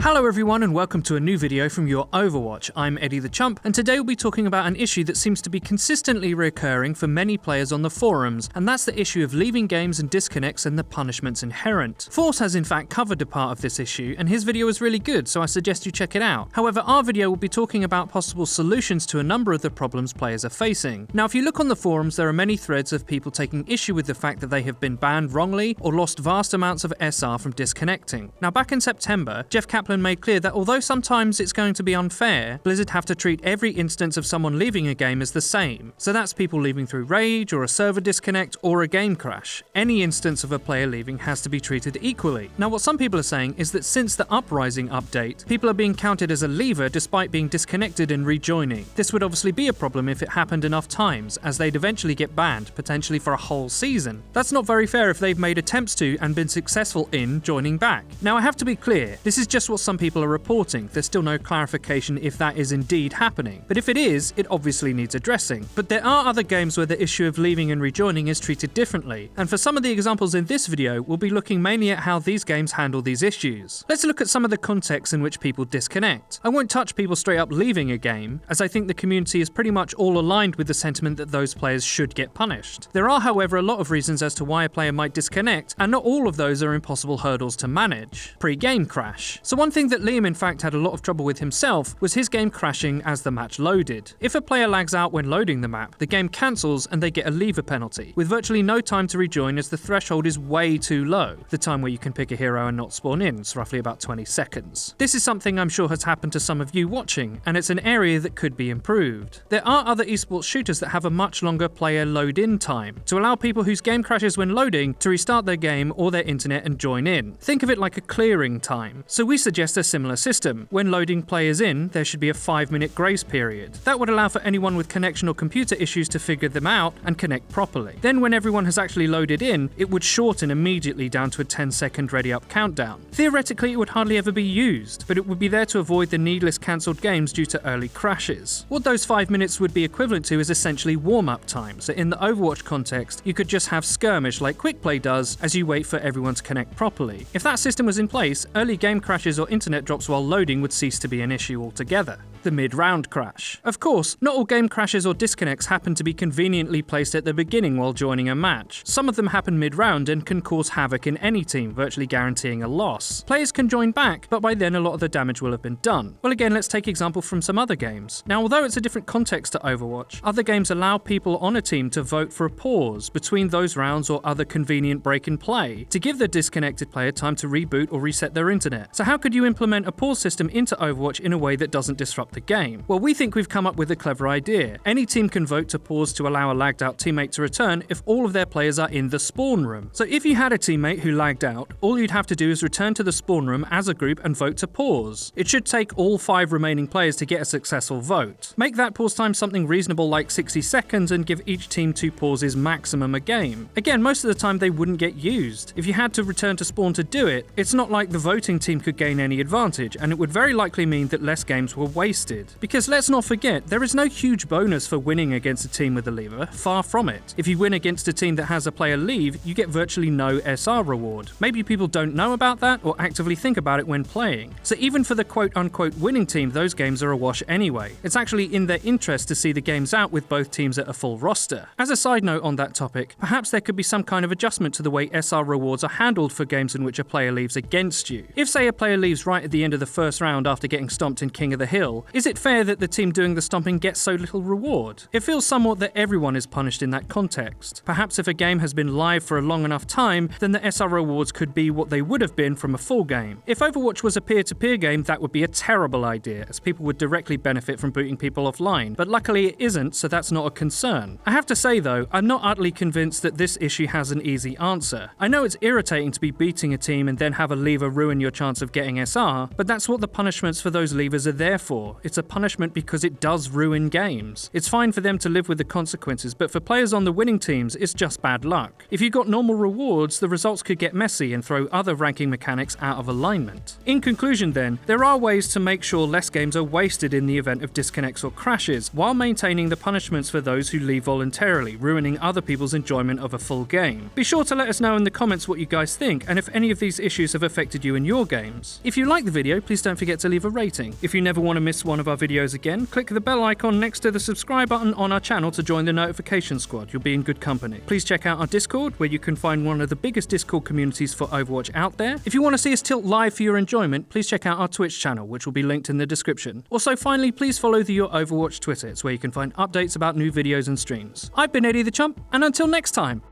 Hello everyone and welcome to a new video from Your Overwatch. I'm Eddie the Chump, and today we'll be talking about an issue that seems to be consistently recurring for many players on the forums, and that's the issue of leaving games and disconnects and the punishments inherent. Force has in fact covered a part of this issue, and his video is really good, so I suggest you check it out. However, our video will be talking about possible solutions to a number of the problems players are facing. Now, if you look on the forums, there are many threads of people taking issue with the fact that they have been banned wrongly or lost vast amounts of SR from disconnecting. Now, back in September, Jeff Kaplan made clear that although sometimes it's going to be unfair, Blizzard have to treat every instance of someone leaving a game as the same. So that's people leaving through rage, or a server disconnect, or a game crash. Any instance of a player leaving has to be treated equally. Now, what some people are saying is that since the Uprising update, people are being counted as a leaver despite being disconnected and rejoining. This would obviously be a problem if it happened enough times, as they'd eventually get banned, potentially for a whole season. That's not very fair if they've made attempts to and been successful in joining back. Now, I have to be clear, this is just what some people are reporting. There's still no clarification if that is indeed happening. But if it is, it obviously needs addressing. But there are other games where the issue of leaving and rejoining is treated differently. And for some of the examples in this video, we'll be looking mainly at how these games handle these issues. Let's look at some of the contexts in which people disconnect. I won't touch people straight up leaving a game, as I think the community is pretty much all aligned with the sentiment that those players should get punished. There are, however, a lot of reasons as to why a player might disconnect, and not all of those are impossible hurdles to manage. Pre-game crash. So one thing that Liam in fact had a lot of trouble with himself was his game crashing as the match loaded. If a player lags out when loading the map, the game cancels and they get a leaver penalty, with virtually no time to rejoin as the threshold is way too low. The time where you can pick a hero and not spawn in is roughly about 20 seconds. This is something I'm sure has happened to some of you watching, and it's an area that could be improved. There are other esports shooters that have a much longer player load-in time, to allow people whose game crashes when loading to restart their game or their internet and join in. Think of it like a clearing time. So we suggest a similar system. When loading players in, there should be a 5-minute grace period. That would allow for anyone with connection or computer issues to figure them out and connect properly. Then when everyone has actually loaded in, it would shorten immediately down to a 10-second ready up countdown. Theoretically, it would hardly ever be used, but it would be there to avoid the needless cancelled games due to early crashes. What those 5 minutes would be equivalent to is essentially warm-up time, so in the Overwatch context, you could just have skirmish like quick play does as you wait for everyone to connect properly. If that system was in place, early game crashes or internet drops while loading would cease to be an issue altogether. The mid-round crash. Of course, not all game crashes or disconnects happen to be conveniently placed at the beginning while joining a match. Some of them happen mid-round and can cause havoc in any team, virtually guaranteeing a loss. Players can join back, but by then a lot of the damage will have been done. Well, again, let's take example from some other games. Now, although it's a different context to Overwatch, other games allow people on a team to vote for a pause between those rounds or other convenient break in play, to give the disconnected player time to reboot or reset their internet. So how could you implement a pause system into Overwatch in a way that doesn't disrupt the game? Well, we think we've come up with a clever idea. Any team can vote to pause to allow a lagged out teammate to return if all of their players are in the spawn room. So if you had a teammate who lagged out, all you'd have to do is return to the spawn room as a group and vote to pause. It should take all 5 remaining players to get a successful vote. Make that pause time something reasonable like 60 seconds and give each team 2 pauses maximum a game. Again, most of the time they wouldn't get used. If you had to return to spawn to do it, it's not like the voting team could gain any advantage, and it would very likely mean that less games were wasted. Because let's not forget, there is no huge bonus for winning against a team with a leaver, far from it. If you win against a team that has a player leave, you get virtually no SR reward. Maybe people don't know about that or actively think about it when playing. So even for the quote-unquote winning team, those games are a wash anyway. It's actually in their interest to see the games out with both teams at a full roster. As a side note on that topic, perhaps there could be some kind of adjustment to the way SR rewards are handled for games in which a player leaves against you. If, say, a player leaves right at the end of the first round after getting stomped in King of the Hill, is it fair that the team doing the stomping gets so little reward? It feels somewhat that everyone is punished in that context. Perhaps if a game has been live for a long enough time, then the SR rewards could be what they would have been from a full game. If Overwatch was a peer-to-peer game, that would be a terrible idea, as people would directly benefit from booting people offline, but luckily it isn't, so that's not a concern. I have to say though, I'm not utterly convinced that this issue has an easy answer. I know it's irritating to be beating a team and then have a leaver ruin your chance of getting SR, but that's what the punishments for those levers are there for. It's a punishment because it does ruin games. It's fine for them to live with the consequences, but for players on the winning teams, it's just bad luck. If you got normal rewards, the results could get messy and throw other ranking mechanics out of alignment. In conclusion then, there are ways to make sure less games are wasted in the event of disconnects or crashes, while maintaining the punishments for those who leave voluntarily, ruining other people's enjoyment of a full game. Be sure to let us know in the comments what you guys think, and if any of these issues have affected you in your games. If you like the video, please don't forget to leave a rating. If you never want to miss one of our videos again, click the bell icon next to the subscribe button on our channel to join the notification squad. You'll be in good company. Please check out our Discord, where you can find one of the biggest Discord communities for Overwatch out there. If you want to see us tilt live for your enjoyment, please check out our Twitch channel, which will be linked in the description. Also, finally, please follow the Your Overwatch Twitter. It's where you can find updates about new videos and streams. I've been Eddie the Chump, and until next time,